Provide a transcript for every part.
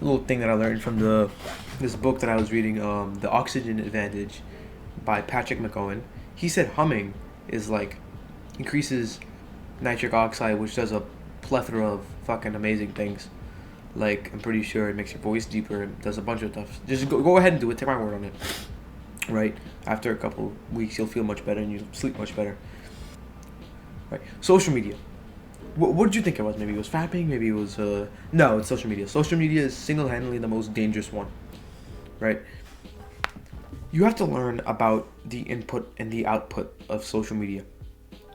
little thing that I learned from this book that I was reading, The Oxygen Advantage by Patrick McGowan. He said humming is like increases nitric oxide, which does a plethora of fucking amazing things. Like, I'm pretty sure it makes your voice deeper. It does a bunch of stuff. Just go ahead and do it. Take my word on it. Right? After a couple weeks, you'll feel much better and you'll sleep much better. Right? Social media. What did you think it was? Maybe it was fapping. Maybe it was no. It's social media. Social media is single-handedly the most dangerous one. Right? You have to learn about the input and the output of social media.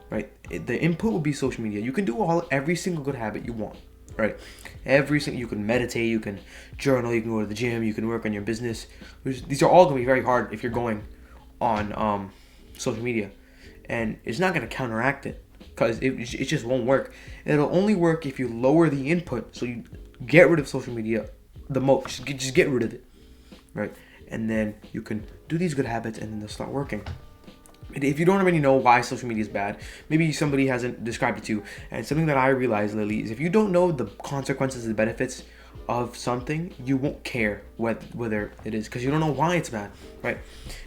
Right? The input will be social media. You can do every single good habit you want. Right? You can meditate, you can journal, you can go to the gym, you can work on your business. These are all going to be very hard if you're going on social media, and it's not going to counteract it because it just won't work. It'll only work if you lower the input, so you get rid of social media the most. Just get rid of it, right? And then you can do these good habits, and then they'll start working. If you don't already know why social media is bad, maybe somebody hasn't described it to you. And something that I realized, Lily, is if you don't know the consequences and the benefits of something, you won't care whether it is, because you don't know why it's bad, right?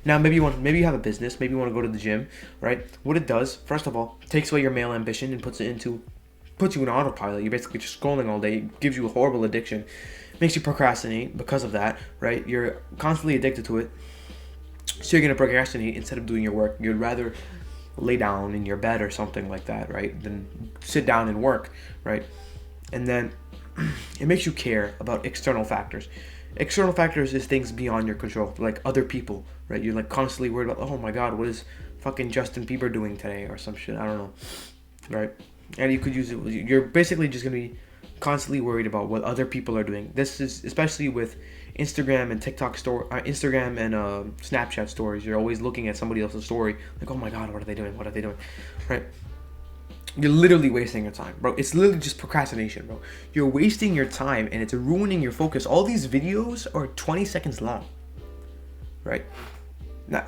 Now, maybe you have a business, maybe you want to go to the gym, right? What it does, first of all, takes away your male ambition and puts you in autopilot. You're basically just scrolling all day. It gives you a horrible addiction, makes you procrastinate because of that, right? You're constantly addicted to it. So you're going to procrastinate instead of doing your work. You'd rather lay down in your bed or something like that, right? Than sit down and work, right? And then it makes you care about external factors. External factors is things beyond your control, like other people, right? You're like constantly worried about, oh my God, what is fucking Justin Bieber doing today or some shit? I don't know, right? And you could use it. You're basically just going to be constantly worried about what other people are doing. This is especially with Instagram and Instagram and Snapchat stories. You're always looking at somebody else's story, like, oh my God, what are they doing? What are they doing? Right? You're literally wasting your time, bro. It's literally just procrastination, bro. You're wasting your time and it's ruining your focus. All these videos are 20 seconds long, right?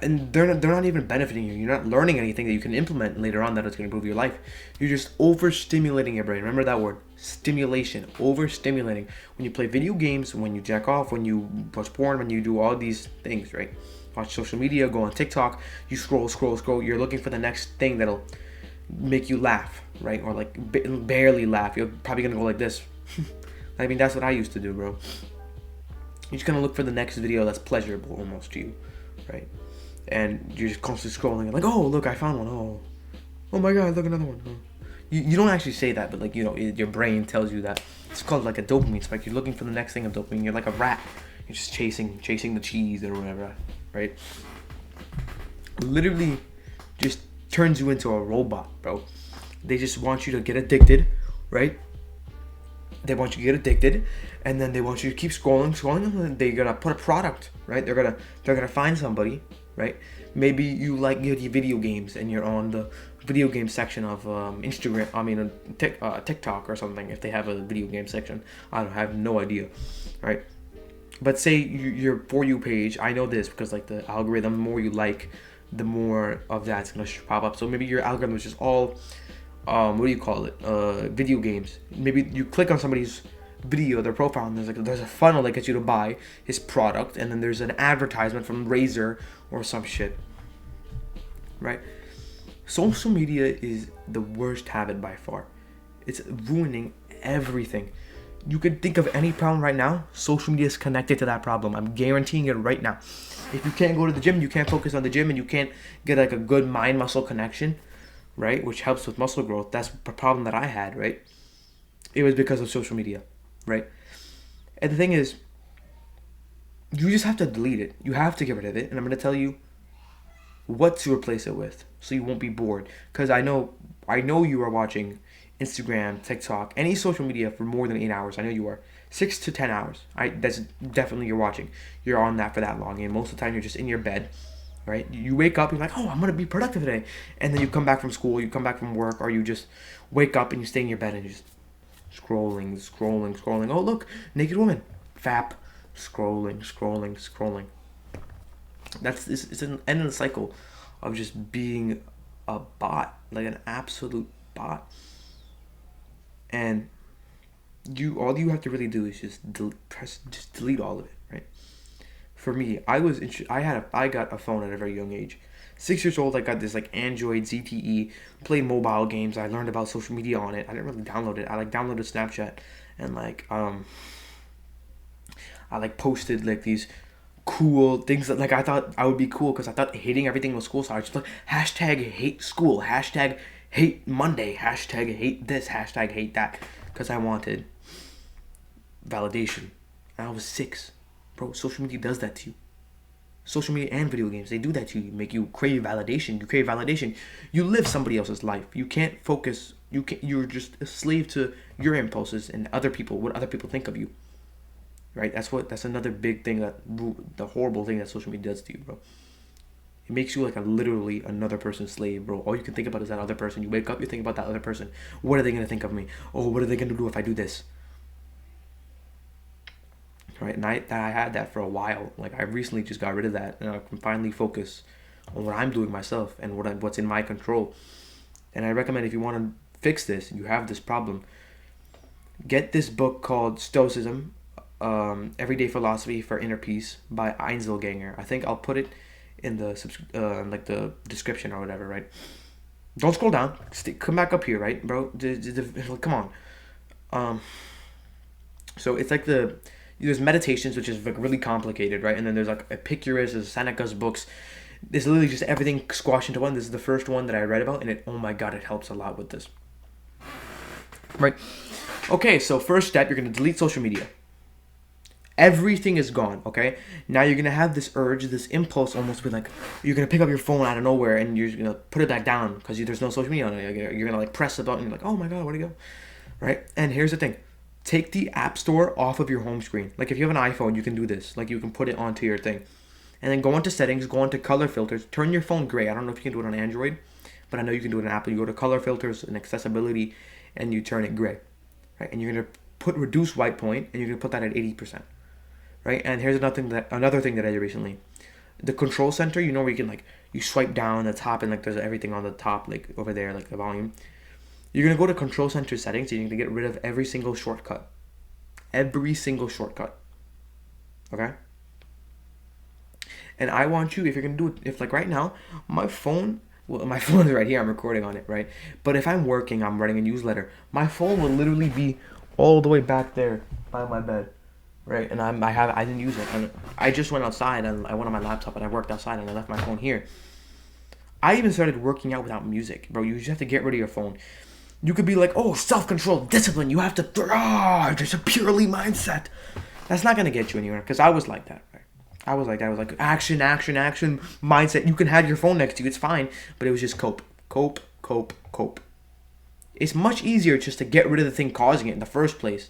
And they're not even benefiting you. You're not learning anything that you can implement later on that is going to improve your life. You're just overstimulating your brain. Remember that word, stimulation, overstimulating. When you play video games, when you jack off, when you watch porn, when you do all these things, right? Watch social media, go on TikTok, you scroll. You're looking for the next thing that'll make you laugh, right? Or like barely laugh. You're probably going to go like this. I mean, that's what I used to do, bro. You're just going to look for the next video that's pleasurable almost to you, right? And you're just constantly scrolling and like, oh look, I found one. Oh my God, look, another one. Oh. You don't actually say that, but like, you know, your brain tells you that. It's called like a dopamine spike. You're looking for the next thing of dopamine. You're like a rat. You're just chasing the cheese or whatever, right? Literally just turns you into a robot, bro. They just want you to get addicted, right? They want you to get addicted, and then they want you to keep scrolling, and they're gonna put a product, right? They're gonna find somebody, right? Maybe you like your video games and you're on the video game section of Instagram. I mean, TikTok or something. If they have a video game section, I have no idea, right? But say your For You page. I know this because like the algorithm, the more you like, the more of that's gonna pop up. So maybe your algorithm is just all what do you call it? Video games. Maybe you click on somebody's video, their profile, and there's a funnel that gets you to buy his product, and then there's an advertisement from Razer or some shit, right? Social media is the worst habit by far. It's ruining everything. You could think of any problem right now, social media is connected to that problem. I'm guaranteeing it right now. If you can't go to the gym, you can't focus on the gym, and you can't get like a good mind muscle connection, right, which helps with muscle growth. That's the problem that I had, right? It was because of social media, right? And the thing is, you just have to delete it. You have to get rid of it. And I'm going to tell you what to replace it with so you won't be bored. Because I know you are watching Instagram, TikTok, any social media for more than 8 hours. I know you are. 6 to 10 hours. That's definitely you're watching. You're on that for that long. And most of the time you're just in your bed, right? You wake up, you're like, oh, I'm going to be productive today. And then you come back from school, you come back from work, or you just wake up and you stay in your bed and you just scrolling. Oh, look, naked woman. Fap. Scrolling. It's an endless cycle of just being a bot, like an absolute bot. And all you have to really do is just delete all of it, right? For me, I got a phone at a very young age. 6 years old, I got this like Android ZTE. Played mobile games. I learned about social media on it. I didn't really download it. I like downloaded Snapchat, and I like posted like these cool things that like I thought I would be cool because I thought hating everything was cool. So I was just like hashtag hate school, hashtag hate Monday, hashtag hate this, hashtag hate that, because I wanted validation. And I was 6, bro. Social media does that to you. Social media and video games, they do that to you. Make you crave validation. You crave validation. You live somebody else's life. You can't focus. You're just a slave to your impulses and other people, what other people think of you. Right? That's another big thing, the horrible thing that social media does to you, bro. It makes you like literally another person's slave, bro. All you can think about is that other person. You wake up, you think about that other person. What are they gonna think of me? Oh, what are they gonna do if I do this? Right? And I had that for a while. Like I recently just got rid of that, and I can finally focus on what I'm doing myself and what's in my control. And I recommend, if you want to fix this, you have this problem, get this book called Stoicism, Everyday Philosophy for Inner Peace by Einzelganger. I think I'll put it in the like the description or whatever, right? Don't scroll down. Come back up here, right, bro? Come on. So it's like there's meditations, which is like really complicated, right? And then there's like Epicurus, there's Seneca's books. There's literally just everything squashed into one. This is the first one that I read about, and oh my god, it helps a lot with this. Right? Okay, so first step, you're gonna delete social media. Everything is gone, okay? Now you're gonna have this urge, this impulse, almost be like you're gonna pick up your phone out of nowhere and you're gonna put it back down because there's no social media on it. You're gonna like press the button, you're like, oh my god, where'd it go? Right? And here's the thing: take the app store off of your home screen. Like if you have an iPhone, you can do this. Like you can put it onto your thing, and then go into settings, go into color filters, turn your phone gray. I don't know if you can do it on Android, but I know you can do it on Apple. You go to color filters and accessibility, and you turn it gray, right? And you're gonna put reduce white point, and you're gonna put that at 80%. Right? And here's another thing that I did recently. The control center, you know, where you can like you swipe down the top and like there's everything on the top, like over there, like the volume. You're gonna go to control center settings and you're gonna get rid of every single shortcut. Every single shortcut. Okay? And I want you, if you're gonna do it, if like right now, my phone is right here, I'm recording on it, right? But if I'm working, I'm writing a newsletter, my phone will literally be all the way back there by my bed. Right, and I didn't use it. And I just went outside and I went on my laptop and I worked outside and I left my phone here. I even started working out without music, bro. You just have to get rid of your phone. You could be like, oh, self-control, discipline. You have to just a purely mindset. That's not gonna get you anywhere. Because I was like that, right? I was like action, mindset. You can have your phone next to you, it's fine. But it was just cope. It's much easier just to get rid of the thing causing it in the first place.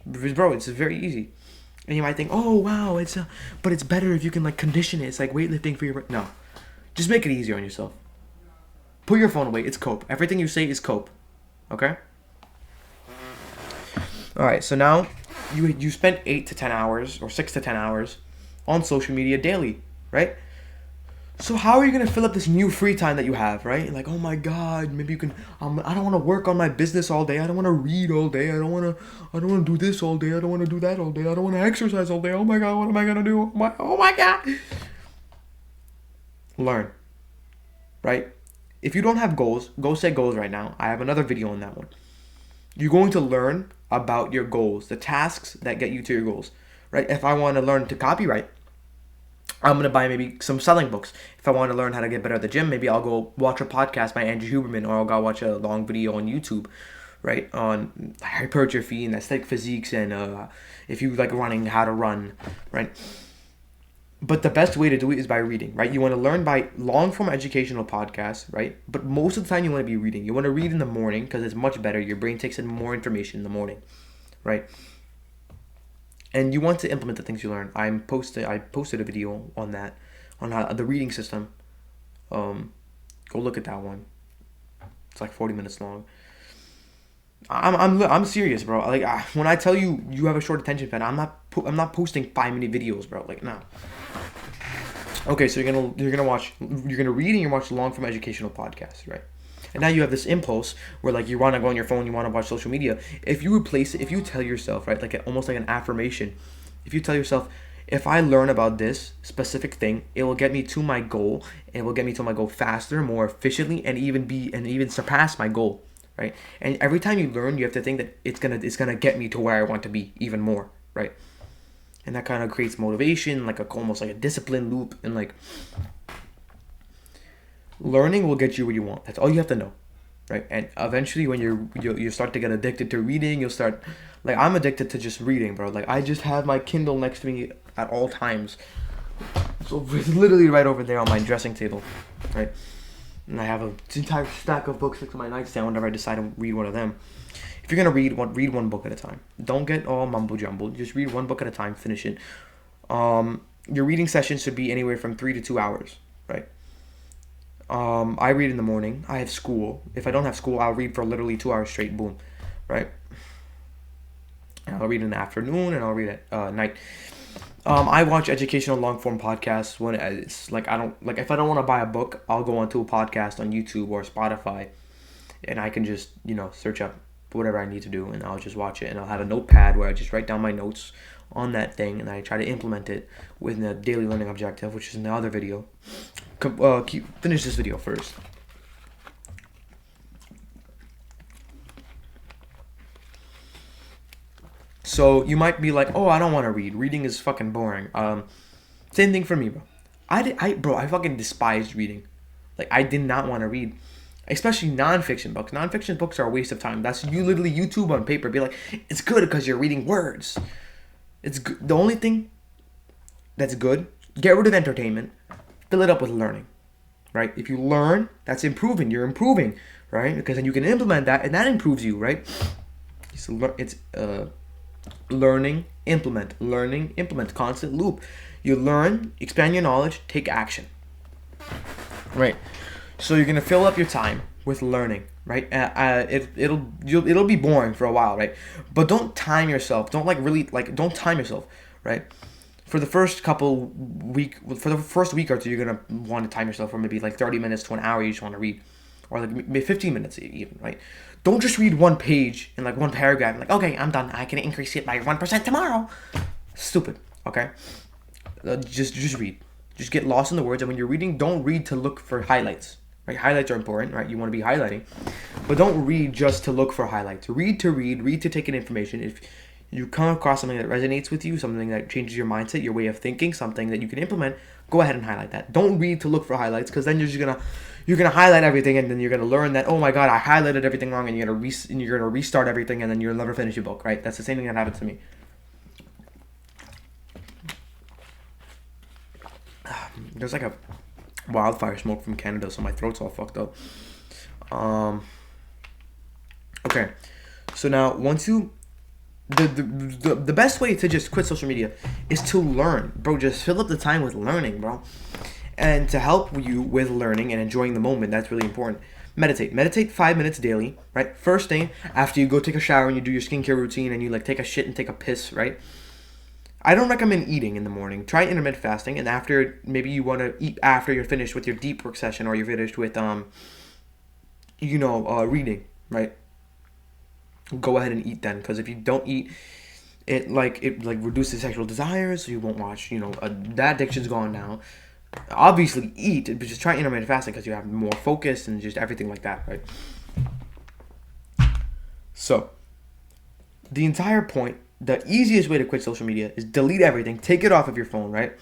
Bro, it's very easy. And you might think, oh wow, but it's better if you can like condition it. It's like weightlifting for your no. Just make it easier on yourself. Put your phone away. It's cope. Everything you say is cope. Okay? Alright, so now you spend 8 to 10 hours or 6 to 10 hours on social media daily, right? So how are you going to fill up this new free time that you have, right? Like, oh my god, maybe you can I don't want to work on my business all day. I don't want to read all day. I don't want to do this all day. I don't want to do that all day. I don't want to exercise all day. Oh my god, what am I going to do? Oh my god. Learn. Right? If you don't have goals, go set goals right now. I have another video on that one. You're going to learn about your goals, the tasks that get you to your goals, right? If I want to learn to copyright, I'm going to buy maybe some selling books. If I want to learn how to get better at the gym, maybe I'll go watch a podcast by Andrew Huberman, or I'll go watch a long video on YouTube, right? On hypertrophy and aesthetic physiques, and if you like running, how to run, right? But the best way to do it is by reading, right? You want to learn by long-form educational podcasts, right? But most of the time you want to be reading. You want to read in the morning because it's much better. Your brain takes in more information in the morning, right? And you want to implement the things you learn. I posted a video on that, on how the reading system. Go look at that one. It's like 40 minutes long. I'm serious, bro. Like when I tell you have a short attention span, I'm not posting 5-minute videos, bro. Like no. Okay, so you're gonna read and you watch long form educational podcasts, right? And now you have this impulse where like you want to go on your phone, you want to watch social media. If you replace it, if you tell yourself, right, like almost like an affirmation, if you tell yourself, if I learn about this specific thing, it will get me to my goal, and it will get me to my goal faster, more efficiently, and even surpass my goal, right? And every time you learn, you have to think that it's gonna get me to where I want to be even more, right? And that kind of creates motivation, like almost like a discipline loop, and like learning will get you where you want. That's all you have to know, right? And eventually, when you start to get addicted to reading, you'll start, like I'm addicted to just reading, bro. Like I just have my Kindle next to me at all times, so it's literally right over there on my dressing table, right? And I have an entire stack of books next to my nightstand whenever I decide to read one of them. If you're gonna read one book at a time. Don't get all mumbo jumbo. Just read one book at a time. Finish it. Your reading session should be anywhere from 3 to 2 hours, right? I read in the morning. I have school. If I don't have school, I'll read for literally 2 hours straight. Boom, right? And I'll read in the afternoon, and I'll read at night. I watch educational long form podcasts when it's like I don't like if I don't want to buy a book, I'll go onto a podcast on YouTube or Spotify, and I can just search up whatever I need to do, and I'll just watch it, and I'll have a notepad where I just write down my notes on that thing, and I try to implement it within the daily learning objective, which is in the other video. Finish this video first. So you might be like, oh, I don't want to read. Reading is fucking boring. Same thing for me, bro. I fucking despised reading. Like I did not want to read, especially nonfiction books. Nonfiction books are a waste of time. That's you literally YouTube on paper. Be like, it's good because you're reading words. It's good. The only thing that's good, get rid of entertainment, fill it up with learning, right? If you learn, that's improving. You're improving, right? Because then you can implement that, and that improves you, right? It's learning, implement, constant loop. You learn, expand your knowledge, take action, right? So you're gonna fill up your time with learning, right? It'll be boring for a while, right? But don't time yourself. Don't time yourself, right? For the first week or two, you're gonna want to time yourself for maybe like 30 minutes to an hour. You just want to read, or like maybe 15 minutes even, right? Don't just read one page in like one paragraph and like, okay, I'm done. I can increase it by 1% tomorrow. Stupid. Okay. Just read. Just get lost in the words, and when you're reading, don't read to look for highlights. Right? Highlights are important, right? You want to be highlighting, but don't read just to look for highlights. Read to take in information. If you come across something that resonates with you, something that changes your mindset, your way of thinking, something that you can implement, go ahead and highlight that. Don't read to look for highlights, because then you're gonna highlight everything, and then you're gonna learn that, oh my god, I highlighted everything wrong, and you're gonna restart everything, and then you'll never finish your book, right? That's the same thing that happened to me. There's like a wildfire smoke from Canada, so my throat's all fucked up. Okay, so now once you the best way to just quit social media is to learn, bro. Just fill up the time with learning, bro. And to help you with learning and enjoying the moment, that's really important. Meditate 5 minutes daily, right? First thing, after you go take a shower and you do your skincare routine and you like take a shit and take a piss, right? I don't recommend eating in the morning. Try intermittent fasting, and after, maybe you want to eat after you're finished with your deep work session, or you're finished with reading, right? Go ahead and eat then, because if you don't eat, it reduces sexual desires. So you won't watch. That addiction's gone now. Obviously, eat, but just try intermittent fasting because you have more focus and just everything like that, right? So, the entire point, the easiest way to quit social media is delete everything, take it off of your phone, right?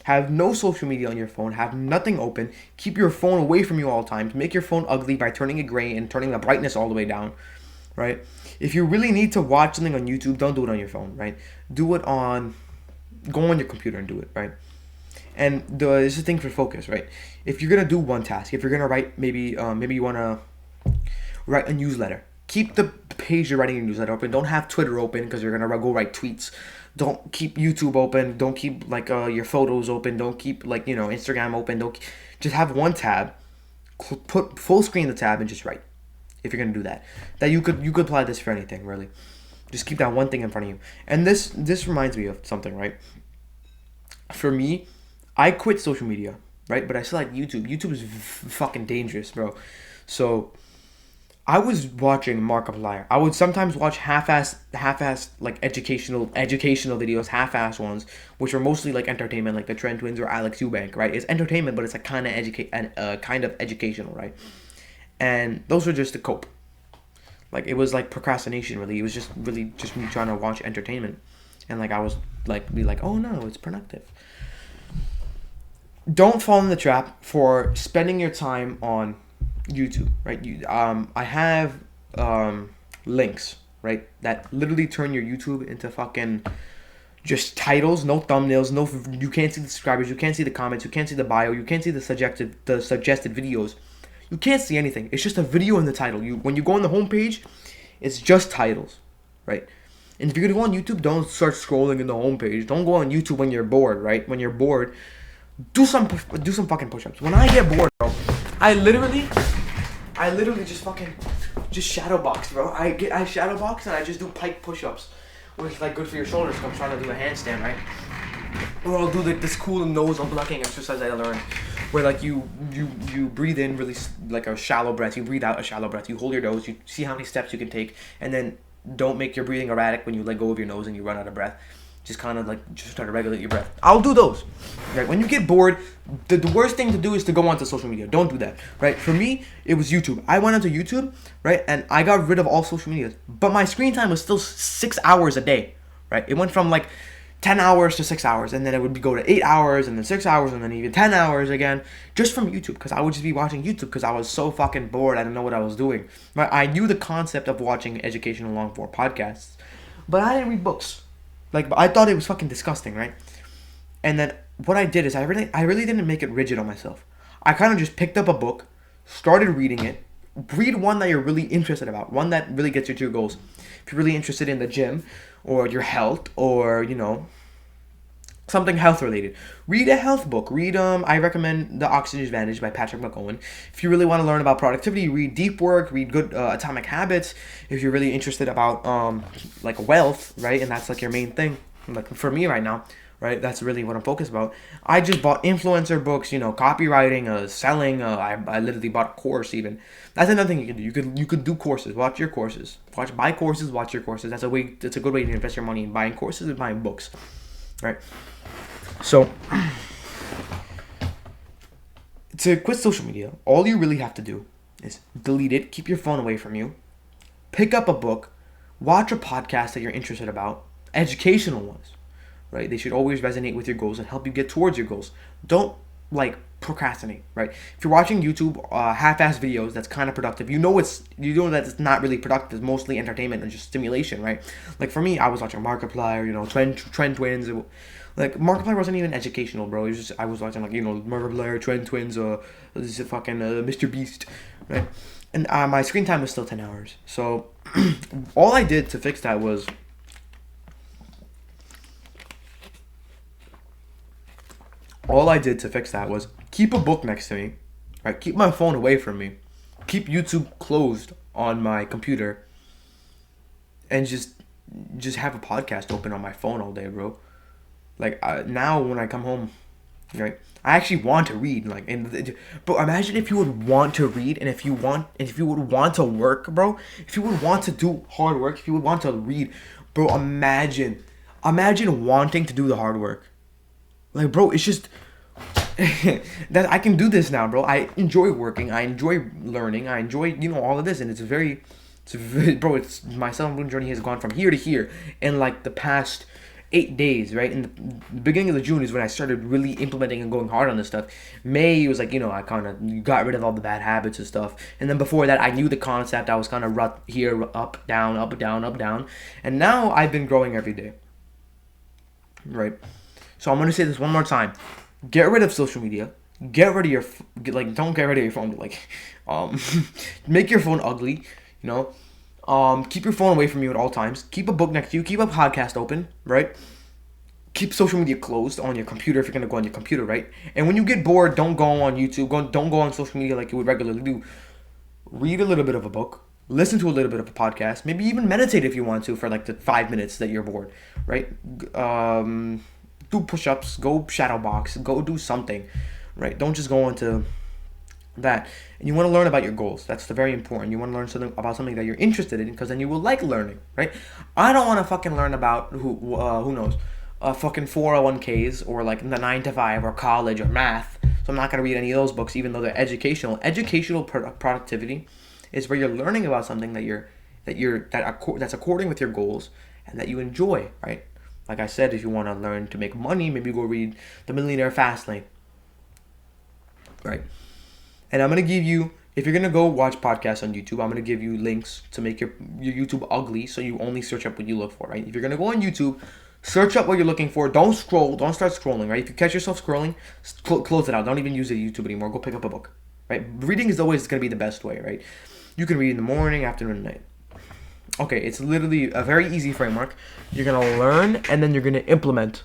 Have no social media on your phone, have nothing open, keep your phone away from you all times, make your phone ugly by turning it gray and turning the brightness all the way down, right? If you really need to watch something on YouTube, don't do it on your phone, right? Go on your computer and do it, right? And this is the thing for focus, right? If you're gonna do one task, if you're gonna write, maybe you wanna write a newsletter. Keep the page you're writing your newsletter open. Don't have Twitter open because you're gonna go write tweets. Don't keep YouTube open. Don't keep your photos open. Don't keep Instagram open. Just have one tab. Put full screen the tab and just write. If you're gonna do that, you could apply this for anything really. Just keep that one thing in front of you. And this reminds me of something, right? For me, I quit social media, right? But I still like YouTube. YouTube is fucking dangerous, bro. So I was watching Markiplier. I would sometimes watch half-ass like educational videos, half-ass ones, which are mostly like entertainment, like the Trent Twins or Alex Eubank, right? It's entertainment, but it's like kind of educational, right? And those were just to cope. Like it was like procrastination, really. It was just really just me trying to watch entertainment, and like I was like be like, oh no, it's productive. Don't fall in the trap for spending your time on YouTube, right? I have links, right, that literally turn your YouTube into fucking just titles, no thumbnails, no. You can't see the subscribers, you can't see the comments, you can't see the bio, you can't see the suggested videos. You can't see anything. It's just a video in the title. When you go on the homepage, it's just titles, right? And if you're gonna go on YouTube, don't start scrolling in the homepage. Don't go on YouTube when you're bored, right? When you're bored, do some fucking push-ups. When I get bored, bro, I literally just fucking just shadow box, bro. I shadow box and I just do pike push-ups, which is like good for your shoulders. 'Cause I'm trying to do a handstand, right? Or I'll do like this cool nose unblocking exercise I learned, where like you breathe in really like a shallow breath. You breathe out a shallow breath. You hold your nose. You see how many steps you can take, and then don't make your breathing erratic when you let go of your nose and you run out of breath. Just kind of like just try to regulate your breath. I'll do those. Right? When you get bored, the worst thing to do is to go onto social media. Don't do that. Right? For me, it was YouTube. I went onto YouTube, right, and I got rid of all social media. But my screen time was still 6 hours a day. Right? It went from like 10 hours to 6 hours, and then it would go to 8 hours, and then 6 hours, and then even 10 hours again, just from YouTube, because I would just be watching YouTube because I was so fucking bored. I didn't know what I was doing. Right? I knew the concept of watching educational long form podcasts, but I didn't read books. Like, I thought it was fucking disgusting, right? And then what I did is I really didn't make it rigid on myself. I kind of just picked up a book, started reading it. Read one that you're really interested about, one that really gets you to your goals. If you're really interested in the gym or your health or, something health related, read a health book. I recommend The Oxygen Advantage by Patrick McGowan. If you really want to learn about productivity, read Deep Work, read Good Atomic Habits. If you're really interested about like wealth, right, and that's like your main thing, like for me right now, right, that's really what I'm focused about. I just bought influencer books, copywriting, selling. I literally bought a course even. That's another thing you can do. You could do courses. Watch your courses. Buy courses. Watch your courses. That's a good way to invest your money in buying courses and buying books, right? So, to quit social media, all you really have to do is delete it, keep your phone away from you, pick up a book, watch a podcast that you're interested about, educational ones, right? They should always resonate with your goals and help you get towards your goals. Don't, procrastinate, right? If you're watching YouTube half-ass videos that's kind of productive, you know that it's not really productive. It's mostly entertainment and just stimulation, right? Like for me, I was watching Markiplier, Trend Twins. Like Markiplier wasn't even educational, bro. It was just I was watching Markiplier, Trend Twins, this is fucking Mr. Beast, right? And my screen time was still 10 hours. So all I did to fix that was keep a book next to me, right? Keep my phone away from me, keep YouTube closed on my computer, and just have a podcast open on my phone all day, bro. Like now when I come home, right, I actually want to read. Bro, imagine if you would want to read, and if you would want to work, bro. If you would want to do hard work, if you would want to read, bro. Imagine wanting to do the hard work. Like, bro, it's just that I can do this now, bro. I enjoy working. I enjoy learning. I enjoy, all of this, and it's very, bro. It's my self-improvement journey has gone from here to here in like the past 8 days, right? In the beginning of the June is when I started really implementing and going hard on this stuff. May was like, I kind of got rid of all the bad habits and stuff. And then before that, I knew the concept. I was kind of rut here, up, down, up, down, up, down. And now I've been growing every day, right? So I'm going to say this one more time. Get rid of social media. Get rid of your, don't get rid of your phone. Make your phone ugly, keep your phone away from you at all times. Keep a book next to you. Keep a podcast open, right? Keep social media closed on your computer if you're going to go on your computer, right? And when you get bored, don't go on YouTube. Don't go on social media like you would regularly do. Read a little bit of a book. Listen to a little bit of a podcast. Maybe even meditate if you want to for like the 5 minutes that you're bored, right? Do push-ups. Go shadow box. Go do something, right? Don't just go into that, and you want to learn about your goals. That's the very important. You want to learn something about something that you're interested in, because then you will like learning, right? I don't want to fucking learn about who knows, fucking 401ks or like the 9 to 5 or college or math. So I'm not gonna read any of those books, even though they're educational. Productivity is where you're learning about something that's according with your goals and that you enjoy, right? Like I said, if you want to learn to make money, maybe go read The Millionaire Fastlane, right? And I'm gonna give you, if you're gonna go watch podcasts on YouTube, I'm gonna give you links to make your YouTube ugly, so you only search up what you look for, right? If you're gonna go on YouTube, search up what you're looking for. Don't scroll. Don't start scrolling, right? If you catch yourself scrolling, close it out. Don't even use the YouTube anymore. Go pick up a book, right? Reading is always gonna be the best way, right? You can read in the morning, afternoon, and night. Okay, it's literally a very easy framework. You're gonna learn and then you're gonna implement